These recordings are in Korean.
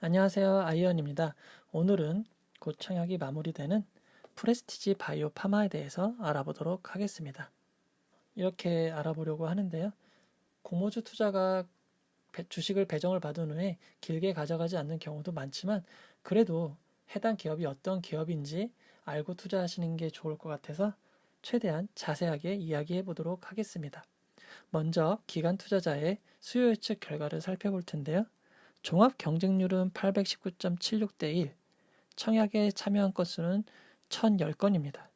안녕하세요. 아이언입니다. 오늘은 곧 청약이 마무리되는 프레스티지 바이오 파마에 대해서 알아보도록 하겠습니다. 이렇게 알아보려고 하는데요. 공모주 투자가 주식을 배정을 받은 후에 길게 가져가지 않는 경우도 많지만 그래도 해당 기업이 어떤 기업인지 알고 투자하시는 게 좋을 것 같아서 최대한 자세하게 이야기해 보도록 하겠습니다. 먼저 기관 투자자의 수요 예측 결과를 살펴볼 텐데요. 종합 경쟁률은 819.76대 1, 청약에 참여한 건수는 1010건입니다.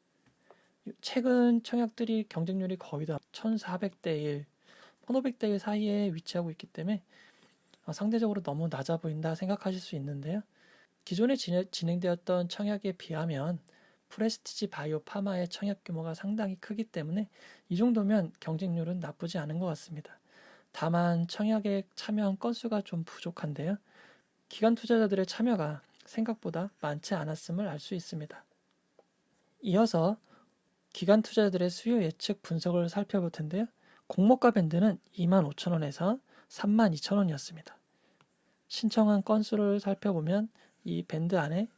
최근 청약들이 경쟁률이 거의 다 1400대 1, 1500대 1 사이에 위치하고 있기 때문에 상대적으로 너무 낮아 보인다 생각하실 수 있는데요. 기존에 진행되었던 청약에 비하면 프레스티지 바이오 파마의 청약 규모가 상당히 크기 때문에 이 정도면 경쟁률은 나쁘지 않은 것 같습니다. 다만 청약에 참여한 건수가 좀 부족한데요. 기관 투자자들의 참여가 생각보다 많지 않았음을 알 수 있습니다. 이어서 기관 투자자들의 수요 예측 분석을 살펴볼 텐데요. 공모가 밴드는 25,000원에서 32,000원이었습니다. 신청한 건수를 살펴보면 이 밴드 안에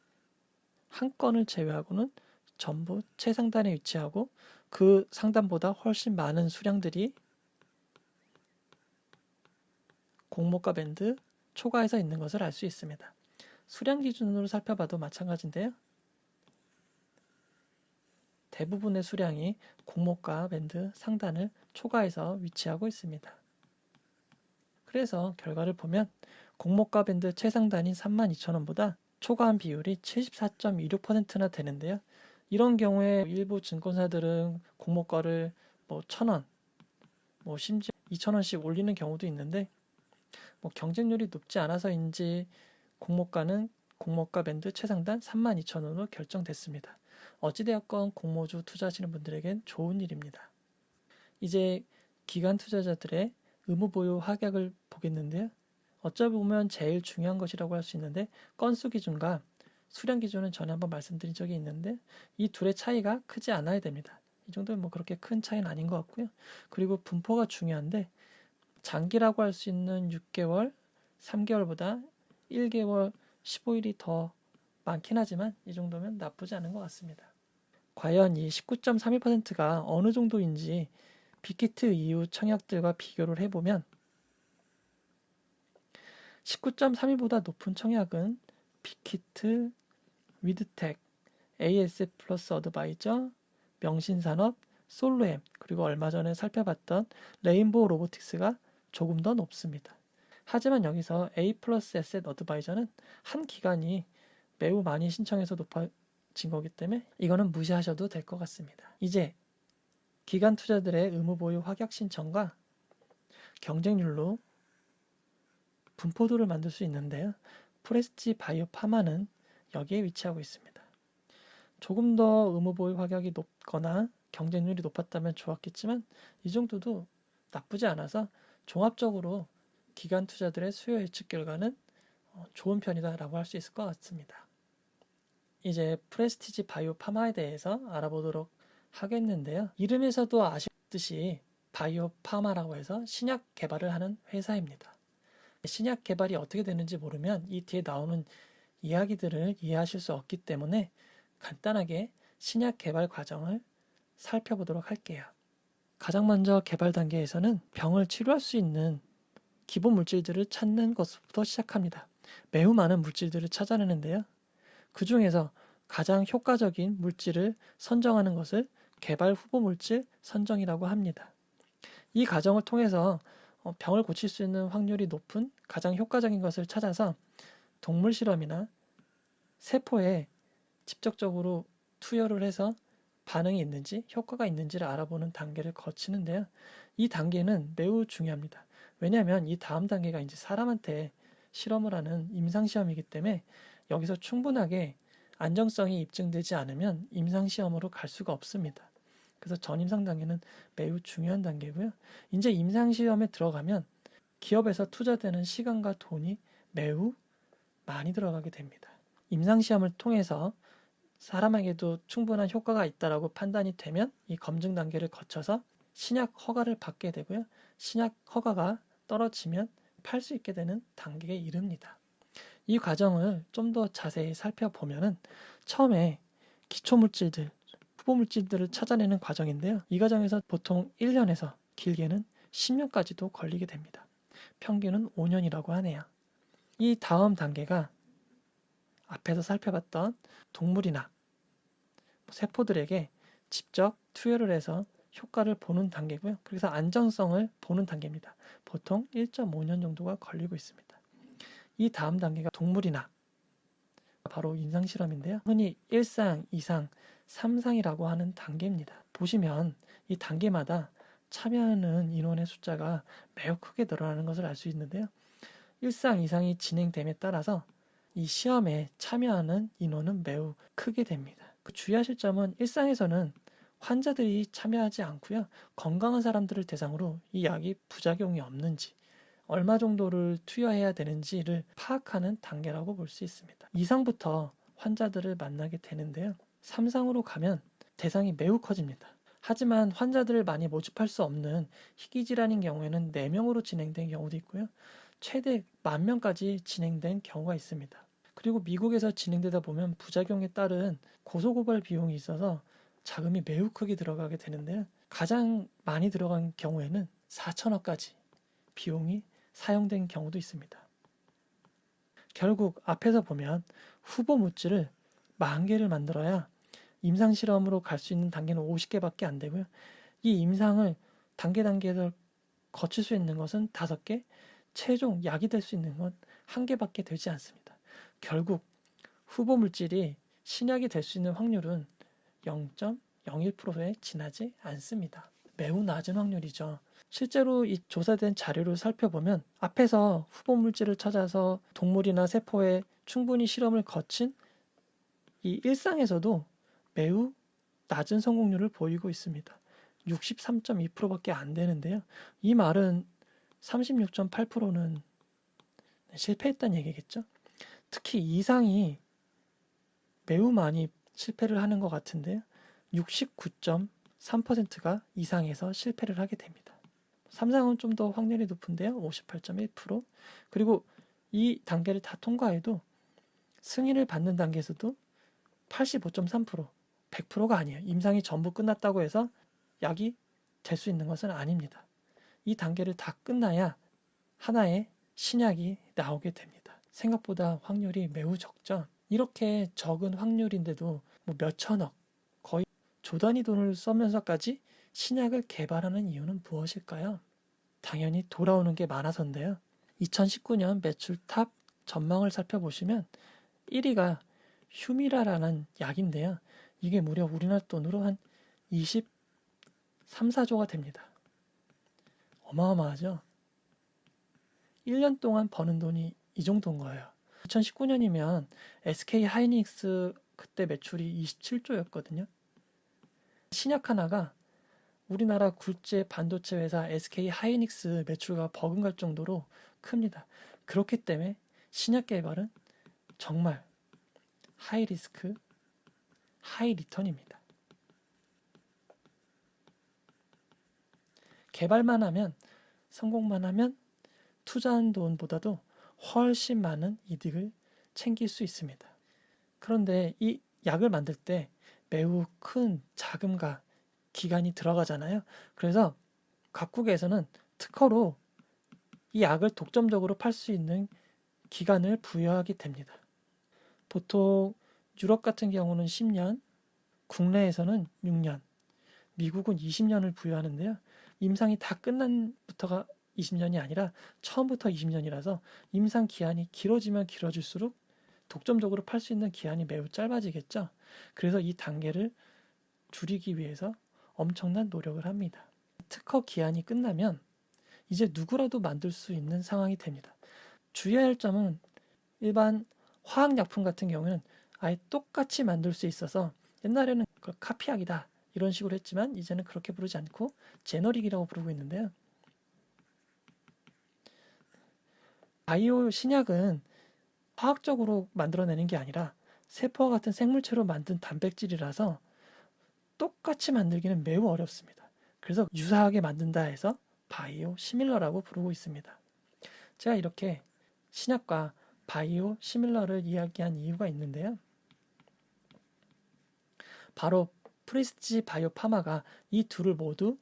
한 건을 제외하고는 전부 최상단에 위치하고 그 상단보다 훨씬 많은 수량들이 공모가 밴드 초과에서 있는 것을 알 수 있습니다. 수량 기준으로 살펴봐도 마찬가지인데요. 대부분의 수량이 공모가 밴드 상단을 초과해서 위치하고 있습니다. 그래서 결과를 보면 공모가 밴드 최상단인 32,000원보다 초과한 비율이 74.26%나 되는데요. 이런 경우에 일부 증권사들은 공모가를 1,000원, 심지어 2,000원씩 올리는 경우도 있는데 경쟁률이 높지 않아서인지 공모가는 공모가 밴드 최상단 32,000원으로 결정됐습니다. 어찌되었건 공모주 투자하시는 분들에겐 좋은 일입니다. 이제 기관 투자자들의 의무 보유 확약을 보겠는데요. 어쩌 보면 제일 중요한 것이라고 할 수 있는데 건수 기준과 수량 기준은 전에 한번 말씀드린 적이 있는데 이 둘의 차이가 크지 않아야 됩니다. 이 정도면 그렇게 큰 차이는 아닌 것 같고요. 그리고 분포가 중요한데 장기라고 할 수 있는 6개월, 3개월보다 1개월, 15일이 더 많긴 하지만 이 정도면 나쁘지 않은 것 같습니다. 과연 이 19.31%가 어느 정도인지 빅히트 이후 청약들과 비교를 해보면 19.31보다 높은 청약은 빅히트, 위드텍, ASF 플러스 어드바이저, 명신산업, 솔로엠, 그리고 얼마 전에 살펴봤던 레인보우 로보틱스가 조금 더 높습니다. 하지만 여기서 A 플러스 에셋 어드바이저는 한 기관이 매우 많이 신청해서 높아진 거기 때문에 이거는 무시하셔도 될 것 같습니다. 이제 기관 투자들의 의무 보유 확약 신청과 경쟁률로 분포도를 만들 수 있는데요. 프레스티 바이오 파마는 여기에 위치하고 있습니다. 조금 더 의무 보유 확약이 높거나 경쟁률이 높았다면 좋았겠지만 이 정도도 나쁘지 않아서 종합적으로 기관 투자들의 수요 예측 결과는 좋은 편이다라고 할 수 있을 것 같습니다. 이제 프레스티지 바이오 파마에 대해서 알아보도록 하겠는데요. 이름에서도 아시듯이 바이오 파마라고 해서 신약 개발을 하는 회사입니다. 신약 개발이 어떻게 되는지 모르면 이 뒤에 나오는 이야기들을 이해하실 수 없기 때문에 간단하게 신약 개발 과정을 살펴보도록 할게요. 가장 먼저 개발 단계에서는 병을 치료할 수 있는 기본 물질들을 찾는 것부터 시작합니다. 매우 많은 물질들을 찾아내는데요. 그 중에서 가장 효과적인 물질을 선정하는 것을 개발 후보 물질 선정이라고 합니다. 이 과정을 통해서 병을 고칠 수 있는 확률이 높은 가장 효과적인 것을 찾아서 동물 실험이나 세포에 직접적으로 투여를 해서 반응이 있는지 효과가 있는지를 알아보는 단계를 거치는데요. 이 단계는 매우 중요합니다. 왜냐하면 이 다음 단계가 이제 사람한테 실험을 하는 임상시험이기 때문에 여기서 충분하게 안정성이 입증되지 않으면 임상시험으로 갈 수가 없습니다. 그래서 전임상 단계는 매우 중요한 단계고요. 이제 임상시험에 들어가면 기업에서 투자되는 시간과 돈이 매우 많이 들어가게 됩니다. 임상시험을 통해서 사람에게도 충분한 효과가 있다라고 판단이 되면 이 검증 단계를 거쳐서 신약 허가를 받게 되고요. 신약 허가가 떨어지면 팔 수 있게 되는 단계에 이릅니다. 이 과정을 좀 더 자세히 살펴보면은 처음에 기초물질들, 후보물질들을 찾아내는 과정인데요. 이 과정에서 보통 1년에서 길게는 10년까지도 걸리게 됩니다. 평균은 5년이라고 하네요. 이 다음 단계가 앞에서 살펴봤던 동물이나 세포들에게 직접 투여를 해서 효과를 보는 단계고요. 그래서 안정성을 보는 단계입니다. 보통 1.5년 정도가 걸리고 있습니다. 이 다음 단계가 동물이나 바로 임상실험인데요. 흔히 1상, 2상, 3상이라고 하는 단계입니다. 보시면 이 단계마다 참여하는 인원의 숫자가 매우 크게 늘어나는 것을 알 수 있는데요. 1상, 2상이 진행됨에 따라서 이 시험에 참여하는 인원은 매우 크게 됩니다. 주의하실 점은 1상에서는 환자들이 참여하지 않고요. 건강한 사람들을 대상으로 이 약이 부작용이 없는지, 얼마 정도를 투여해야 되는지를 파악하는 단계라고 볼 수 있습니다. 2상부터 환자들을 만나게 되는데요. 3상으로 가면 대상이 매우 커집니다. 하지만 환자들을 많이 모집할 수 없는 희귀질환인 경우에는 4명으로 진행된 경우도 있고요. 최대 10,000명까지 진행된 경우가 있습니다. 그리고 미국에서 진행되다 보면 부작용에 따른 고소고발 비용이 있어서 자금이 매우 크게 들어가게 되는데요. 가장 많이 들어간 경우에는 4천억까지 비용이 사용된 경우도 있습니다. 결국 앞에서 보면 후보 물질을 10,000개를 만들어야 임상실험으로 갈 수 있는 단계는 50개밖에 안 되고요. 이 임상을 단계에서 거칠 수 있는 것은 5개, 최종 약이 될 수 있는 건 1개밖에 되지 않습니다. 결국 후보 물질이 신약이 될 수 있는 확률은 0.01%에 지나지 않습니다. 매우 낮은 확률이죠. 실제로 이 조사된 자료를 살펴보면 앞에서 후보 물질을 찾아서 동물이나 세포에 충분히 실험을 거친 이 일상에서도 매우 낮은 성공률을 보이고 있습니다. 63.2%밖에 안 되는데요. 이 말은 36.8%는 실패했다는 얘기겠죠. 특히 이상이 매우 많이 실패를 하는 것 같은데요. 69.3%가 이상에서 실패를 하게 됩니다. 3상은 좀 더 확률이 높은데요. 58.1%. 그리고 이 단계를 다 통과해도 승인을 받는 단계에서도 85.3%, 100%가 아니에요. 임상이 전부 끝났다고 해서 약이 될 수 있는 것은 아닙니다. 이 단계를 다 끝나야 하나의 신약이 나오게 됩니다. 생각보다 확률이 매우 적죠. 이렇게 적은 확률인데도 몇 천억, 거의 조 단위 돈을 써면서까지 신약을 개발하는 이유는 무엇일까요? 당연히 돌아오는 게 많아서인데요. 2019년 매출 탑 전망을 살펴보시면 1위가 휴미라라는 약인데요. 이게 무려 우리나라 돈으로 한 23, 4조가 됩니다. 어마어마하죠? 1년 동안 버는 돈이 이 정도인 거예요. 2019년이면 SK 하이닉스 그때 매출이 27조였거든요. 신약 하나가 우리나라 굴제 반도체 회사 SK 하이닉스 매출과 버금갈 정도로 큽니다. 그렇기 때문에 신약 개발은 정말 하이 리스크, 하이 리턴입니다. 개발만 하면, 성공만 하면 투자한 돈보다도 훨씬 많은 이득을 챙길 수 있습니다. 그런데 이 약을 만들 때 매우 큰 자금과 기간이 들어가잖아요. 그래서 각국에서는 특허로 이 약을 독점적으로 팔 수 있는 기간을 부여하게 됩니다. 보통 유럽 같은 경우는 10년, 국내에서는 6년, 미국은 20년을 부여하는데요. 임상이 다 끝난부터가 20년이 아니라 처음부터 20년이라서 임상 기한이 길어지면 길어질수록 독점적으로 팔 수 있는 기한이 매우 짧아지겠죠. 그래서 이 단계를 줄이기 위해서 엄청난 노력을 합니다. 특허 기한이 끝나면 이제 누구라도 만들 수 있는 상황이 됩니다. 주의해야 할 점은 일반 화학약품 같은 경우는 아예 똑같이 만들 수 있어서 옛날에는 그걸 카피약이다 이런 식으로 했지만 이제는 그렇게 부르지 않고 제너릭이라고 부르고 있는데요. 바이오 신약은 화학적으로 만들어내는 게 아니라 세포와 같은 생물체로 만든 단백질이라서 똑같이 만들기는 매우 어렵습니다. 그래서 유사하게 만든다 해서 바이오 시밀러라고 부르고 있습니다. 제가 이렇게 신약과 바이오 시밀러를 이야기한 이유가 있는데요. 바로 프레스티지 바이오 파마가 이 둘을 모두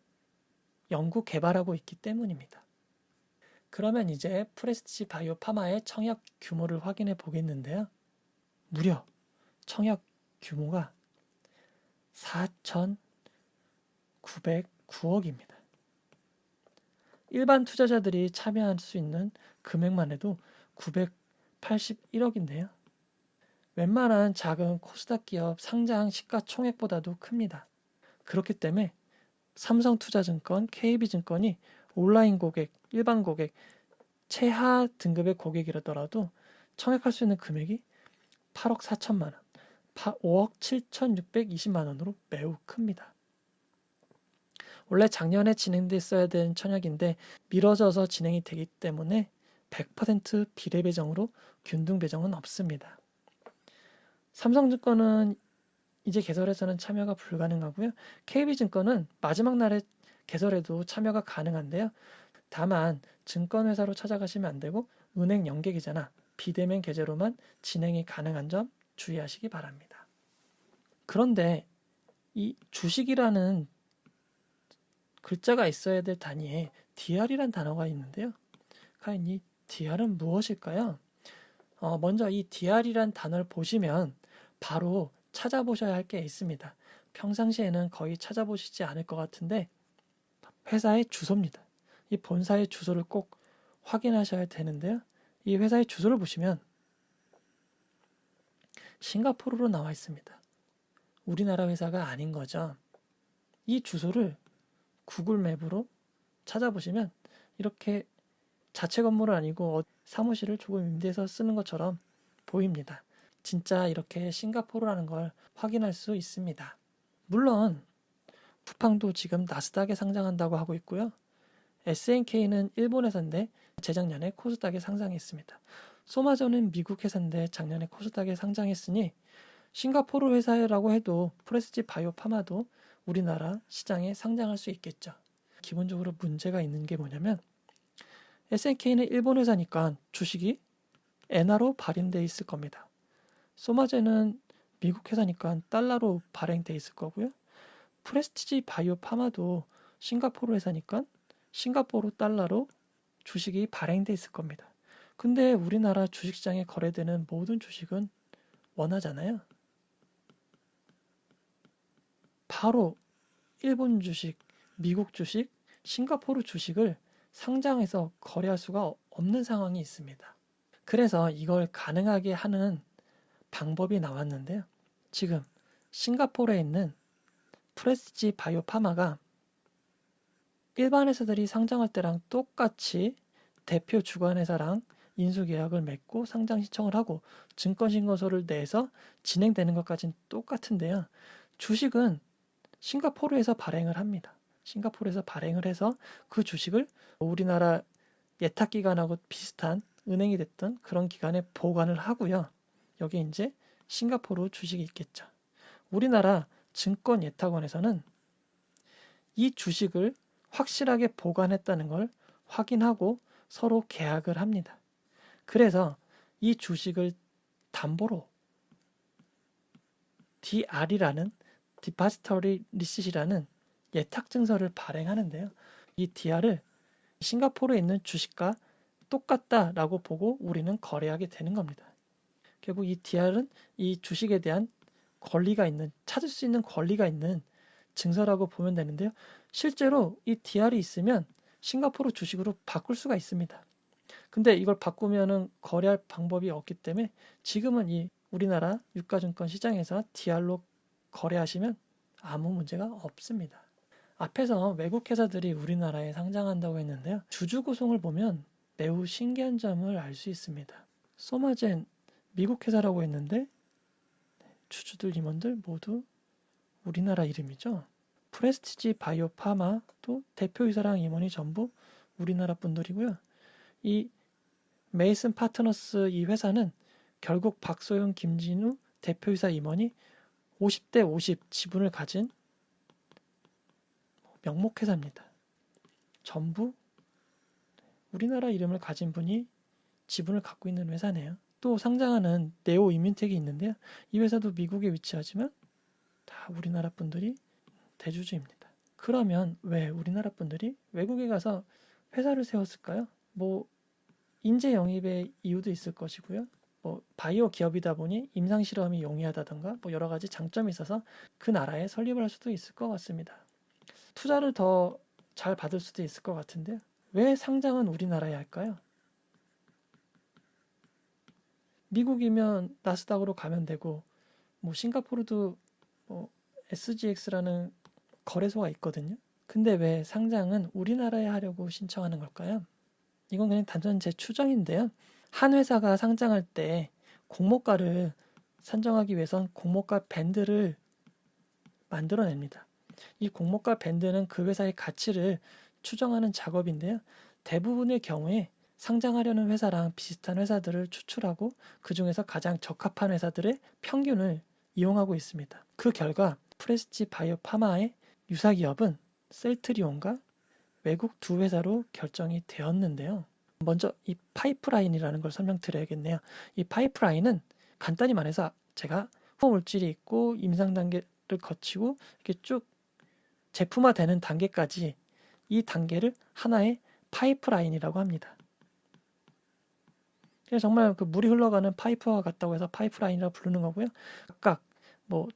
연구 개발하고 있기 때문입니다. 그러면 이제 프레스티지 바이오 파마의 청약 규모를 확인해 보겠는데요. 무려 청약 규모가 4,909억입니다. 일반 투자자들이 참여할 수 있는 금액만 해도 981억인데요. 웬만한 작은 코스닥 기업 상장 시가총액보다도 큽니다. 그렇기 때문에 삼성투자증권, KB증권이 온라인 고객, 일반 고객, 최하 등급의 고객이라더라도 청약할 수 있는 금액이 8억 4천만 원, 5억 7,620만 원으로 매우 큽니다. 원래 작년에 진행됐어야 되는 청약인데 미뤄져서 진행이 되기 때문에 100% 비례 배정으로 균등 배정은 없습니다. 삼성증권은 이제 개설에서는 참여가 불가능하고요. KB증권은 마지막 날에 개설에도 참여가 가능한데요. 다만 증권회사로 찾아가시면 안 되고 은행 연계계좌나 비대면 계좌로만 진행이 가능한 점 주의하시기 바랍니다. 그런데 이 주식이라는 글자가 있어야 될 단위에 DR이란 단어가 있는데요. 과연 이 DR은 무엇일까요? 먼저 이 DR이란 단어를 보시면 바로 찾아보셔야 할 게 있습니다. 평상시에는 거의 찾아보시지 않을 것 같은데 회사의 주소입니다. 이 본사의 주소를 꼭 확인하셔야 되는데요. 이 회사의 주소를 보시면 싱가포르로 나와 있습니다. 우리나라 회사가 아닌 거죠. 이 주소를 구글 맵으로 찾아보시면 이렇게 자체 건물은 아니고 사무실을 조금 임대해서 쓰는 것처럼 보입니다. 진짜 이렇게 싱가포르라는 걸 확인할 수 있습니다. 물론 쿠팡도 지금 나스닥에 상장한다고 하고 있고요. SNK는 일본 회사인데 재작년에 코스닥에 상장했습니다. 소마전은 미국 회사인데 작년에 코스닥에 상장했으니 싱가포르 회사라고 해도 프레스티지 바이오 파마도 우리나라 시장에 상장할 수 있겠죠. 기본적으로 문제가 있는 게 뭐냐면 SNK는 일본 회사니까 주식이 엔화로 발행돼 있을 겁니다. 소마제는 미국 회사니까 달러로 발행돼 있을 거고요. 프레스티지 바이오 파마도 싱가포르 회사니까 싱가포르 달러로 주식이 발행돼 있을 겁니다. 근데 우리나라 주식시장에 거래되는 모든 주식은 원화잖아요. 바로 일본 주식, 미국 주식, 싱가포르 주식을 상장해서 거래할 수가 없는 상황이 있습니다. 그래서 이걸 가능하게 하는 방법이 나왔는데요. 지금 싱가포르에 있는 프레스티지 바이오 파마가 일반 회사들이 상장할 때랑 똑같이 대표 주관회사랑 인수계약을 맺고 상장 신청을 하고 증권신고서를 내서 진행되는 것까지는 똑같은데요. 주식은 싱가포르에서 발행을 합니다. 싱가포르에서 발행을 해서 그 주식을 우리나라 예탁기관하고 비슷한 은행이 됐던 그런 기관에 보관을 하고요. 여기 이제 싱가포르 주식이 있겠죠. 우리나라 증권예탁원에서는 이 주식을 확실하게 보관했다는 걸 확인하고 서로 계약을 합니다. 그래서 이 주식을 담보로 DR이라는 Depository Receipt이라는 예탁증서를 발행하는데요. 이 DR을 싱가포르에 있는 주식과 똑같다라고 보고 우리는 거래하게 되는 겁니다. 결국 이 DR은 이 주식에 대한 권리가 있는, 찾을 수 있는 권리가 있는 증서라고 보면 되는데요. 실제로 이 DR이 있으면 싱가포르 주식으로 바꿀 수가 있습니다. 근데 이걸 바꾸면은 거래할 방법이 없기 때문에 지금은 이 우리나라 유가증권 시장에서 DR로 거래하시면 아무 문제가 없습니다. 앞에서 외국 회사들이 우리나라에 상장한다고 했는데요. 주주 구성을 보면 매우 신기한 점을 알 수 있습니다. 소마젠 미국 회사라고 했는데 주주들 임원들 모두 우리나라 이름이죠. 프레스티지 바이오 파마도 대표이사랑 임원이 전부 우리나라 분들이고요. 이 메이슨 파트너스 이 회사는 결국 박소영, 김진우 대표이사 임원이 50대 50 지분을 가진 명목회사입니다. 전부 우리나라 이름을 가진 분이 지분을 갖고 있는 회사네요. 또 상장하는 네오 이뮨텍이 있는데요. 이 회사도 미국에 위치하지만 다 우리나라 분들이 대주주입니다. 그러면 왜 우리나라 분들이 외국에 가서 회사를 세웠을까요? 뭐 인재 영입의 이유도 있을 것이고요. 뭐 바이오 기업이다 보니 임상 실험이 용이하다던가 뭐 여러 가지 장점이 있어서 그 나라에 설립을 할 수도 있을 것 같습니다. 투자를 더 잘 받을 수도 있을 것 같은데요. 왜 상장은 우리나라에 할까요? 미국이면 나스닥으로 가면 되고 뭐 싱가포르도 뭐 SGX라는 거래소가 있거든요. 근데 왜 상장은 우리나라에 하려고 신청하는 걸까요? 이건 그냥 단순 제 추정인데요. 한 회사가 상장할 때 공모가를 산정하기 위해선 공모가 밴드를 만들어냅니다. 이 공모가 밴드는 그 회사의 가치를 추정하는 작업인데요. 대부분의 경우에 상장하려는 회사랑 비슷한 회사들을 추출하고 그 중에서 가장 적합한 회사들의 평균을 이용하고 있습니다. 그 결과 프레스티 바이오 파마의 유사기업은 셀트리온과 외국 두 회사로 결정이 되었는데요. 먼저 이 파이프라인이라는 걸 설명드려야겠네요. 이 파이프라인은 간단히 말해서 제가 후보 물질이 있고 임상 단계를 거치고 이렇게 쭉 제품화되는 단계까지 이 단계를 하나의 파이프라인이라고 합니다. 그래서 정말 그 물이 흘러가는 파이프와 같다고 해서 파이프라인이라고 부르는 거고요. 각각 뭐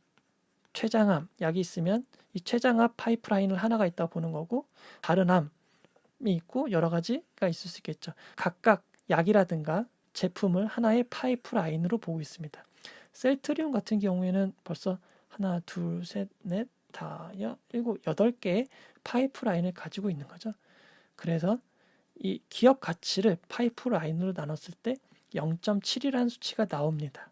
췌장암 약이 있으면 이 췌장암 파이프라인을 하나가 있다고 보는 거고 다른 암이 있고 여러 가지가 있을 수 있겠죠. 각각 약이라든가 제품을 하나의 파이프라인으로 보고 있습니다. 셀트리온 같은 경우에는 벌써 하나, 둘, 셋, 넷, 다, 일곱, 8개의 파이프라인을 가지고 있는 거죠. 그래서 이 기업 가치를 파이프라인으로 나눴을 때 0.7이라는 수치가 나옵니다.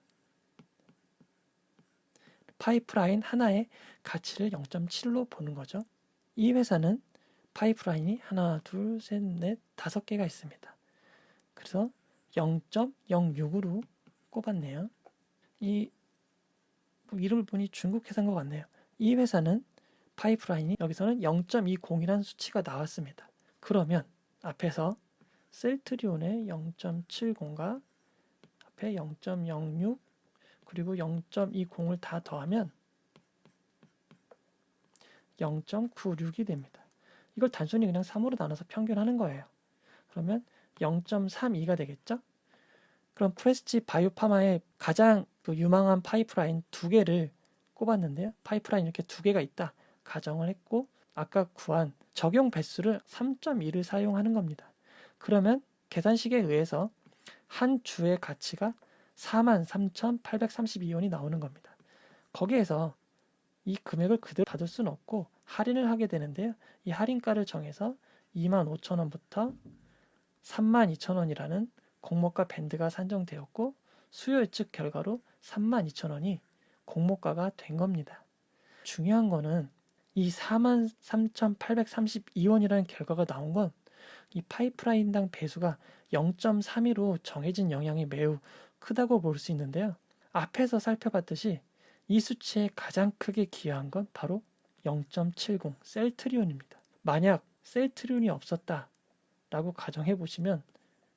파이프라인 하나의 가치를 0.7로 보는 거죠. 이 회사는 파이프라인이 하나, 둘, 셋, 넷, 5개가 있습니다. 그래서 0.06으로 꼽았네요. 이 이름을 보니 중국 회사인 것 같네요. 이 회사는 파이프라인이 여기서는 0.20이라는 수치가 나왔습니다. 그러면 앞에서 셀트리온의 0.70과 앞에 0.06 그리고 0.20을 다 더하면 0.96이 됩니다. 이걸 단순히 그냥 3으로 나눠서 평균하는 거예요. 그러면 0.32가 되겠죠? 그럼 프레스티 바이오파마의 가장 유망한 파이프라인 2개를 꼽았는데요. 파이프라인 이렇게 2개가 있다 가정을 했고 아까 구한 적용 배수를 3.2를 사용하는 겁니다. 그러면 계산식에 의해서 한 주의 가치가 43,832원이 나오는 겁니다. 거기에서 이 금액을 그대로 받을 수는 없고 할인을 하게 되는데요. 이 할인가를 정해서 25,000원부터 32,000원이라는 공모가 밴드가 산정되었고 수요 예측 결과로 32,000원이 공모가가 된 겁니다. 중요한 거는 이 43,832원이라는 결과가 나온 건 이 파이프라인당 배수가 0.32로 정해진 영향이 매우 크다고 볼 수 있는데요. 앞에서 살펴봤듯이 이 수치에 가장 크게 기여한 건 바로 0.70 셀트리온입니다. 만약 셀트리온이 없었다 라고 가정해 보시면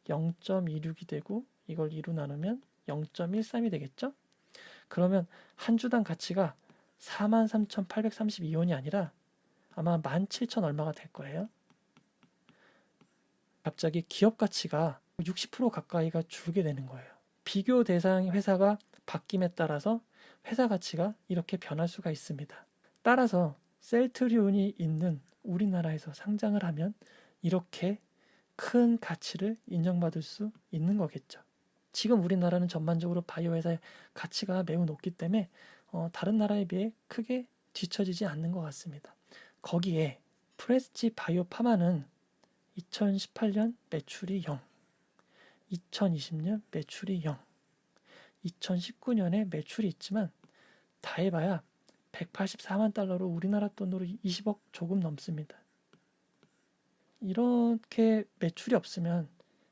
0.26이 되고 이걸 2로 나누면 0.13이 되겠죠? 그러면 한 주당 가치가 43,832원이 아니라 아마 17,000 얼마가 될 거예요. 갑자기 기업 가치가 60% 가까이가 줄게 되는 거예요. 비교 대상 회사가 바뀜에 따라서 회사 가치가 이렇게 변할 수가 있습니다. 따라서 셀트리온이 있는 우리나라에서 상장을 하면 이렇게 큰 가치를 인정받을 수 있는 거겠죠. 지금 우리나라는 전반적으로 바이오 회사의 가치가 매우 높기 때문에 다른 나라에 비해 크게 뒤처지지 않는 것 같습니다. 거기에 프레스티 바이오 파마는 2018년 매출이 0, 2020년 매출이 0, 2019년에 매출이 있지만 다 해봐야 184만 달러로 우리나라 돈으로 20억 조금 넘습니다. 이렇게 매출이 없으면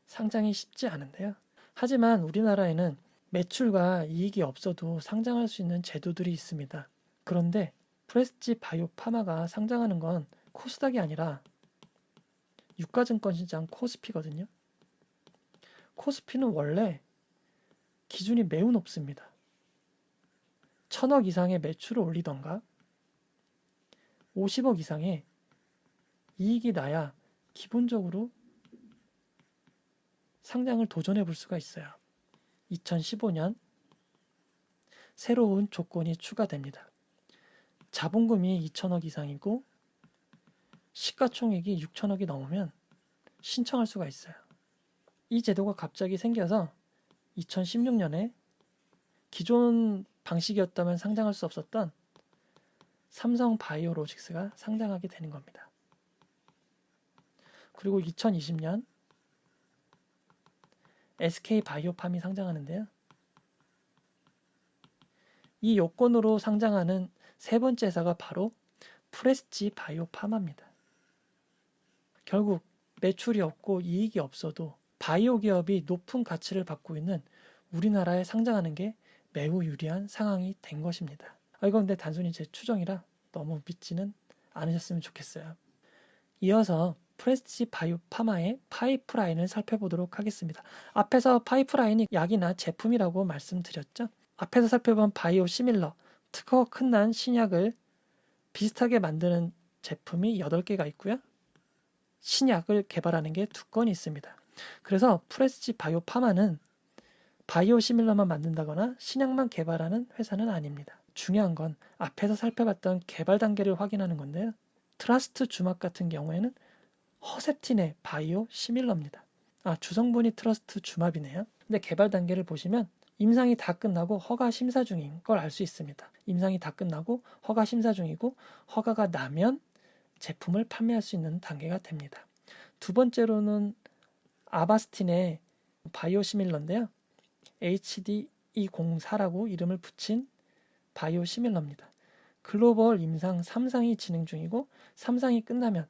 상장이 쉽지 않은데요. 하지만 우리나라에는 매출과 이익이 없어도 상장할 수 있는 제도들이 있습니다. 그런데 프레스티 바이오 파마가 상장하는 건 코스닥이 아니라 유가증권시장 코스피거든요. 코스피는 원래 기준이 매우 높습니다. 1000억 이상의 매출을 올리던가 50억 이상의 이익이 나야 기본적으로 상장을 도전해 볼 수가 있어요. 2015년 새로운 조건이 추가됩니다. 자본금이 2천억 이상이고 시가총액이 6천억이 넘으면 신청할 수가 있어요. 이 제도가 갑자기 생겨서 2016년에 기존 방식이었다면 상장할 수 없었던 삼성바이오로직스가 상장하게 되는 겁니다. 그리고 2020년 SK바이오팜이 상장하는데요. 이 요건으로 상장하는 세 번째 회사가 바로 프레스지 바이오파마입니다. 결국 매출이 없고 이익이 없어도 바이오 기업이 높은 가치를 받고 있는 우리나라에 상장하는 게 매우 유리한 상황이 된 것입니다. 이건 근데 단순히 제 추정이라 너무 믿지는 않으셨으면 좋겠어요. 이어서 프레스지 바이오파마의 파이프라인을 살펴보도록 하겠습니다. 앞에서 파이프라인이 약이나 제품이라고 말씀드렸죠. 앞에서 살펴본 바이오 시밀러, 특허가 끝난 신약을 비슷하게 만드는 제품이 8개가 있고요. 신약을 개발하는 게 2건이 있습니다. 그래서 프레스지 바이오파마는 바이오 시밀러만 만든다거나 신약만 개발하는 회사는 아닙니다. 중요한 건 앞에서 살펴봤던 개발 단계를 확인하는 건데요. 트러스트 주막 같은 경우에는 허셉틴의 바이오 시밀러입니다. 주성분이 트러스트 주막이네요. 근데 개발 단계를 보시면 임상이 다 끝나고 허가 심사 중인 걸 알 수 있습니다. 임상이 다 끝나고 허가 심사 중이고 허가가 나면 제품을 판매할 수 있는 단계가 됩니다. 두 번째로는 아바스틴의 바이오 시밀러인데요. HD204라고 이름을 붙인 바이오 시밀러입니다. 글로벌 임상 3상이 진행 중이고 3상이 끝나면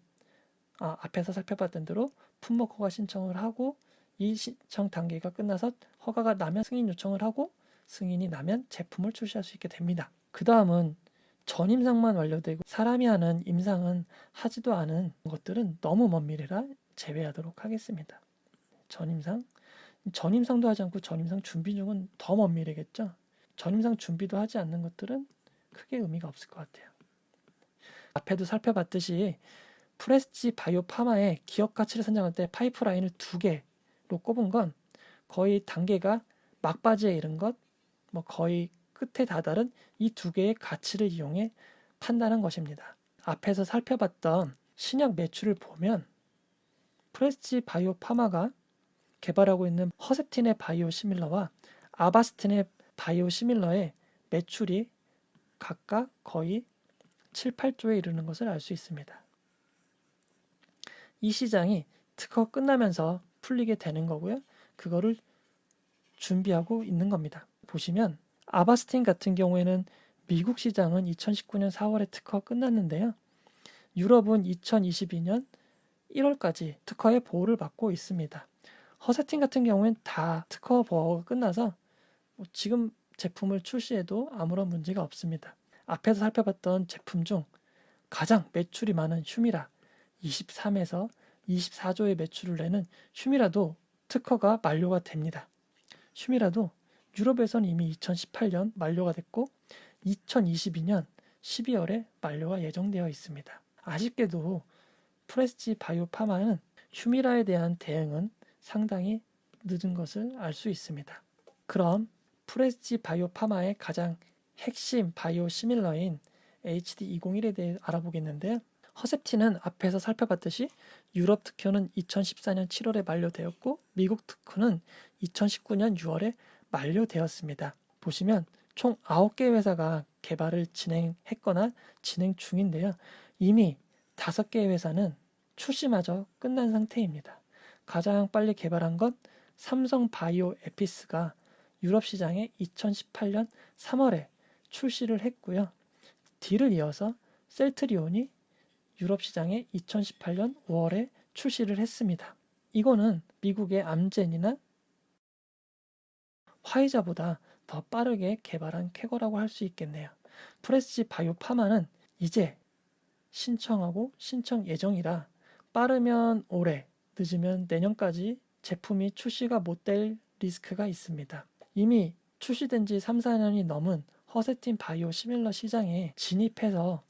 앞에서 살펴봤던 대로 품목 허가 신청을 하고 이 신청 단계가 끝나서 허가가 나면 승인 요청을 하고 승인이 나면 제품을 출시할 수 있게 됩니다. 그 다음은 전임상만 완료되고 사람이 하는 임상은 하지도 않은 것들은 너무 먼 미래라 제외하도록 하겠습니다. 전임상도 하지 않고 전임상 준비 중은 더 먼 미래겠죠. 전임상 준비도 하지 않는 것들은 크게 의미가 없을 것 같아요. 앞에도 살펴봤듯이 프레스지 바이오파마의 기업 가치를 선정할 때 파이프라인을 2개로 꼽은 건 거의 단계가 막바지에 이른 것, 거의 끝에 다다른 이 2개의 가치를 이용해 판단한 것입니다. 앞에서 살펴봤던 신약 매출을 보면 프레스지 바이오파마가 개발하고 있는 허셉틴의 바이오 시밀러와 아바스틴의 바이오 시밀러의 매출이 각각 거의 7, 8조에 이르는 것을 알 수 있습니다. 이 시장이 특허 끝나면서 풀리게 되는 거고요. 그거를 준비하고 있는 겁니다. 보시면 아바스틴 같은 경우에는 미국 시장은 2019년 4월에 특허 끝났는데요. 유럽은 2022년 1월까지 특허의 보호를 받고 있습니다. 허셉틴 같은 경우에는 다 특허 보호가 끝나서 지금 제품을 출시해도 아무런 문제가 없습니다. 앞에서 살펴봤던 제품 중 가장 매출이 많은 휴미라 23에서 24조의 매출을 내는 휴미라도 특허가 만료가 됩니다. 휴미라도 유럽에서는 이미 2018년 만료가 됐고 2022년 12월에 만료가 예정되어 있습니다. 아쉽게도 프레스지 바이오파마는 휴미라에 대한 대응은 상당히 늦은 것을 알 수 있습니다. 그럼 프레스지 바이오파마의 가장 핵심 바이오 시밀러인 HD201에 대해 알아보겠는데요. 허셉틴은 앞에서 살펴봤듯이 유럽 특허는 2014년 7월에 만료되었고 미국 특허는 2019년 6월에 만료되었습니다. 보시면 총 9개 회사가 개발을 진행했거나 진행 중인데요. 이미 5개의 회사는 출시마저 끝난 상태입니다. 가장 빨리 개발한 건 삼성 바이오 에피스가 유럽 시장에 2018년 3월에 출시를 했고요. 뒤를 이어서 셀트리온이 유럽 시장에 2018년 5월에 출시를 했습니다. 이거는 미국의 암젠이나 화이자보다 더 빠르게 개발한 쾌거라고 할 수 있겠네요. 프레스지 바이오파마는 이제 신청하고 신청 예정이라 빠르면 올해, 늦으면 내년까지 제품이 출시가 못 될 리스크가 있습니다. 이미 출시된 지 3, 4년이 넘은 허세틴 바이오 시밀러 시장에 진입해서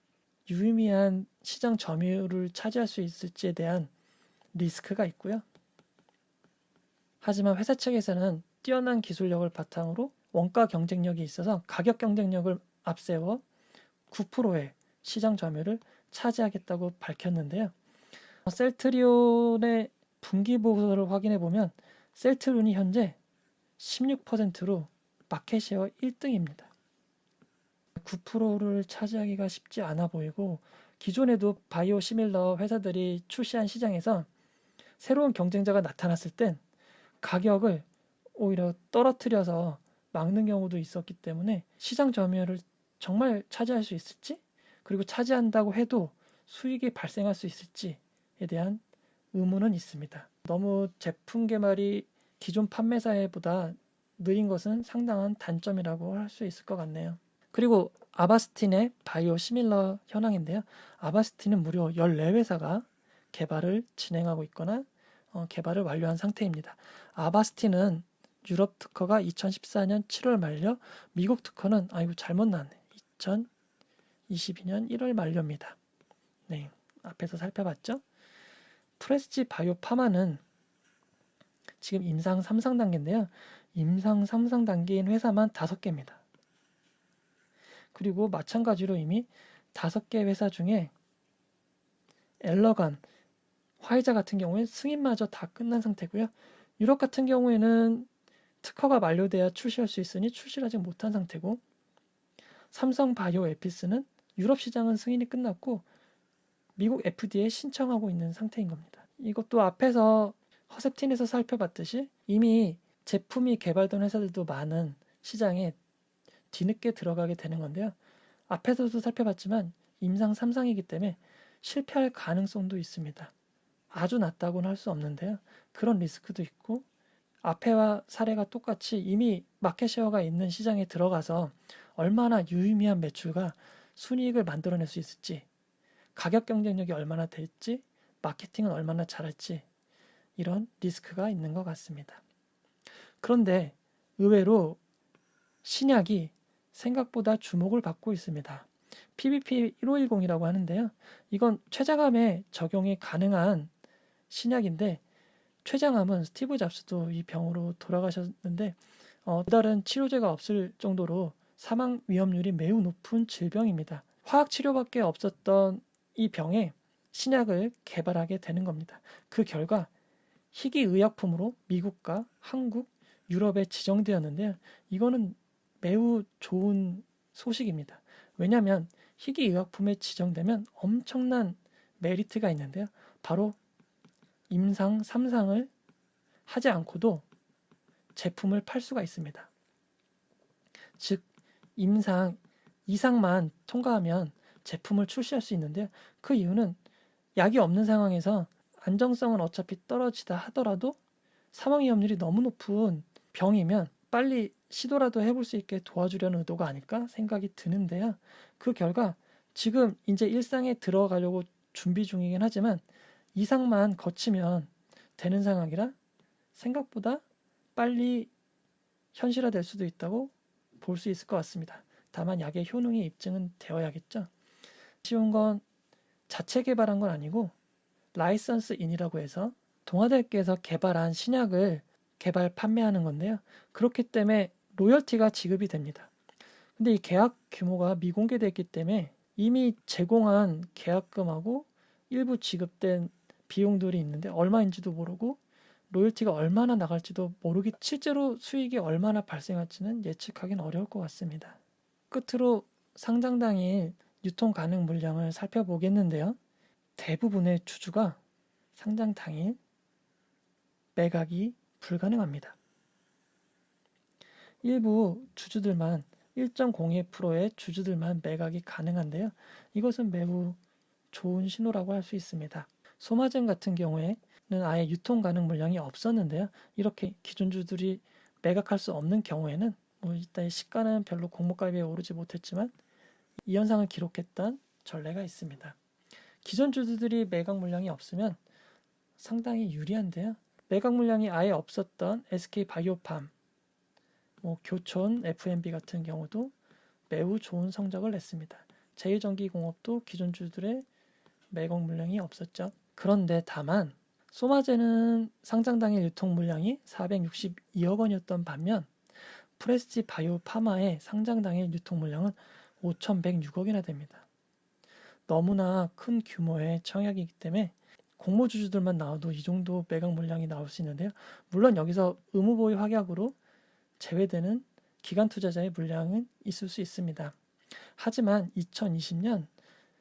유의미한 시장 점유율을 차지할 수 있을지에 대한 리스크가 있고요. 하지만 회사 측에서는 뛰어난 기술력을 바탕으로 원가 경쟁력이 있어서 가격 경쟁력을 앞세워 9%의 시장 점유율을 차지하겠다고 밝혔는데요. 셀트리온의 분기 보고서를 확인해 보면 셀트리온이 현재 16%로 마켓쉐어 1등입니다. 9%를 차지하기가 쉽지 않아 보이고 기존에도 바이오 시밀러 회사들이 출시한 시장에서 새로운 경쟁자가 나타났을 땐 가격을 오히려 떨어뜨려서 막는 경우도 있었기 때문에 시장 점유율을 정말 차지할 수 있을지, 그리고 차지한다고 해도 수익이 발생할 수 있을지에 대한 의문은 있습니다. 너무 제품 개발이 기존 판매사보다 느린 것은 상당한 단점이라고 할 수 있을 것 같네요. 그리고 아바스틴의 바이오 시밀러 현황인데요. 아바스틴은 무려 14회사가 개발을 진행하고 있거나 개발을 완료한 상태입니다. 아바스틴은 유럽 특허가 2014년 7월 만료, 미국 특허는 잘못 나왔네. 2022년 1월 만료입니다. 네, 앞에서 살펴봤죠? 프레스지 바이오 파마는 지금 임상 3상 단계인데요. 임상 3상 단계인 회사만 5개입니다. 그리고 마찬가지로 이미 5개 회사 중에 엘러간, 화이자 같은 경우에 승인마저 다 끝난 상태고요. 유럽 같은 경우에는 특허가 만료돼야 출시할 수 있으니 출시를 아직 못한 상태고, 삼성 바이오 에피스는 유럽 시장은 승인이 끝났고 미국 FDA에 신청하고 있는 상태인 겁니다. 이것도 앞에서 허셉틴에서 살펴봤듯이 이미 제품이 개발된 회사들도 많은 시장에 뒤늦게 들어가게 되는 건데요. 앞에서도 살펴봤지만 임상 3상이기 때문에 실패할 가능성도 있습니다. 아주 낮다고는 할 수 없는데요. 그런 리스크도 있고, 앞에와 사례가 똑같이 이미 마켓쉐어가 있는 시장에 들어가서 얼마나 유의미한 매출과 순이익을 만들어낼 수 있을지, 가격 경쟁력이 얼마나 될지, 마케팅은 얼마나 잘할지, 이런 리스크가 있는 것 같습니다. 그런데 의외로 신약이 생각보다 주목을 받고 있습니다. PBP 1510이라고 하는데요. 이건 췌장암에 적용이 가능한 신약인데, 췌장암은 스티브 잡스도 이 병으로 돌아가셨는데 다른 치료제가 없을 정도로 사망 위험률이 매우 높은 질병입니다. 화학 치료밖에 없었던 이 병에 신약을 개발하게 되는 겁니다. 그 결과 희귀의약품으로 미국과 한국, 유럽에 지정되었는데요. 이거는 매우 좋은 소식입니다. 왜냐하면 희귀의약품에 지정되면 엄청난 메리트가 있는데요. 바로 임상 3상을 하지 않고도 제품을 팔 수가 있습니다. 즉 임상 2상만 통과하면 제품을 출시할 수 있는데요. 그 이유는 약이 없는 상황에서 안정성은 어차피 떨어지다 하더라도 사망 위험률이 너무 높은 병이면 빨리 시도라도 해볼 수 있게 도와주려는 의도가 아닐까 생각이 드는데요. 그 결과 지금 이제 1상에 들어가려고 준비 중이긴 하지만 2상만 거치면 되는 상황이라 생각보다 빨리 현실화될 수도 있다고 볼 수 있을 것 같습니다. 다만 약의 효능이 입증은 되어야겠죠. 쉬운 건 자체 개발한 건 아니고 라이선스 인이라고 해서 동아대학교에서 개발한 신약을 개발 판매하는 건데요. 그렇기 때문에 로열티가 지급이 됩니다. 근데 이 계약 규모가 미공개되어 있기 때문에 이미 제공한 계약금하고 일부 지급된 비용들이 있는데 얼마인지도 모르고 로열티가 얼마나 나갈지도 모르기, 실제로 수익이 얼마나 발생할지는 예측하기는 어려울 것 같습니다. 끝으로 상장 당일 유통 가능 물량을 살펴보겠는데요. 대부분의 주주가 상장 당일 매각이 불가능합니다. 일부 주주들만 1.02%의 주주들만 매각이 가능한데요. 이것은 매우 좋은 신호라고 할 수 있습니다. 소마젠 같은 경우에는 아예 유통 가능 물량이 없었는데요. 이렇게 기존주들이 매각할 수 없는 경우에는 일단 시가는 별로 공모가에 오르지 못했지만 이 현상을 기록했던 전례가 있습니다. 기존 주주들이 매각 물량이 없으면 상당히 유리한데요. 매각 물량이 아예 없었던 SK 바이오팜 교촌, F&B 같은 경우도 매우 좋은 성적을 냈습니다. 제1전기공업도 기존 주들의 매각 물량이 없었죠. 그런데 다만 소마제는 상장 당일 유통 물량이 462억 원이었던 반면 프레스티 바이오 파마의 상장 당일 유통 물량은 5,106억이나 됩니다. 너무나 큰 규모의 청약이기 때문에 공모주주들만 나와도 이 정도 매각 물량이 나올 수 있는데요. 물론 여기서 의무보유 확약으로 제외되는 기관 투자자의 물량은 있을 수 있습니다. 하지만 2020년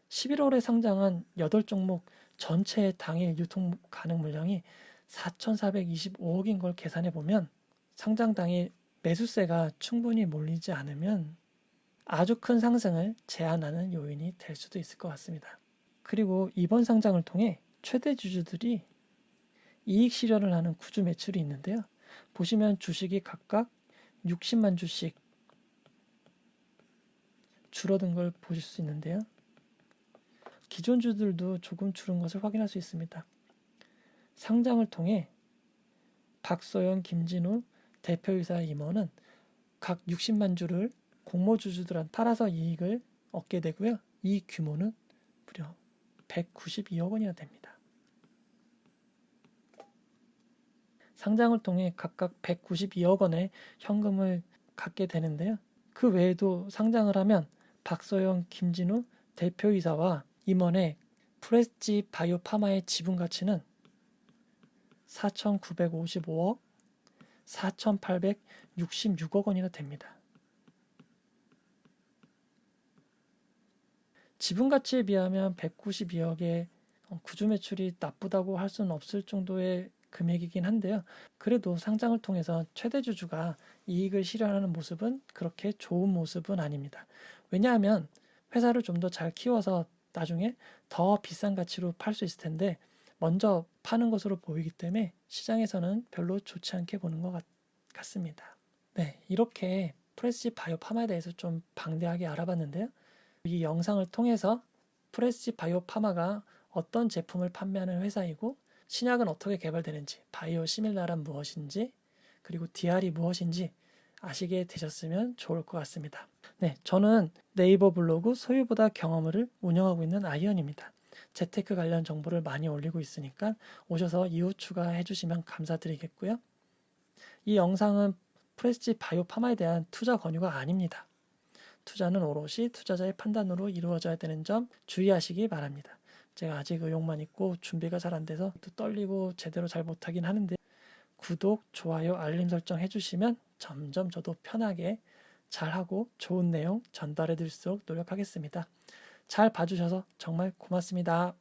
11월에 상장한 8종목 전체의 당일 유통 가능 물량이 4,425억인 걸 계산해 보면 상장 당일 매수세가 충분히 몰리지 않으면 아주 큰 상승을 제한하는 요인이 될 수도 있을 것 같습니다. 그리고 이번 상장을 통해 최대 주주들이 이익 실현을 하는 구주 매출이 있는데요. 보시면 주식이 각각 60만 주씩 줄어든 걸 보실 수 있는데요. 기존 주들도 조금 줄은 것을 확인할 수 있습니다. 상장을 통해 박소연, 김진우 대표이사 임원은 각 60만 주를 공모주주들한테 팔아서 이익을 얻게 되고요. 이 규모는 무려 192억 원이나 됩니다. 상장을 통해 각각 192억 원의 현금을 갖게 되는데요. 그 외에도 상장을 하면 박소영, 김진우 대표이사와 임원의 프레스티 바이오 파마의 지분 가치는 4,955억, 4,866억 원이나 됩니다. 지분 가치에 비하면 192억의 구주 매출이 나쁘다고 할 수는 없을 정도의 금액이긴 한데요. 그래도 상장을 통해서 최대 주주가 이익을 실현하는 모습은 그렇게 좋은 모습은 아닙니다. 왜냐하면 회사를 좀 더 잘 키워서 나중에 더 비싼 가치로 팔 수 있을 텐데 먼저 파는 것으로 보이기 때문에 시장에서는 별로 좋지 않게 보는 것 같습니다. 네, 이렇게 프레스티 바이오 파마에 대해서 좀 방대하게 알아봤는데요. 이 영상을 통해서 프레스티 바이오 파마가 어떤 제품을 판매하는 회사이고 신약은 어떻게 개발되는지, 바이오 시밀라란 무엇인지, 그리고 DR이 무엇인지 아시게 되셨으면 좋을 것 같습니다. 네, 저는 네이버 블로그 소유보다 경험을 운영하고 있는 아이언입니다. 재테크 관련 정보를 많이 올리고 있으니까 오셔서 이웃 추가해 주시면 감사드리겠고요. 이 영상은 프레스티 바이오 파마에 대한 투자 권유가 아닙니다. 투자는 오롯이 투자자의 판단으로 이루어져야 되는 점 주의하시기 바랍니다. 제가 아직 의욕만 있고 준비가 잘 안 돼서 또 떨리고 제대로 잘 못하긴 하는데 구독, 좋아요, 알림 설정 해주시면 점점 저도 편하게 잘하고 좋은 내용 전달해 드릴수록 노력하겠습니다. 잘 봐주셔서 정말 고맙습니다.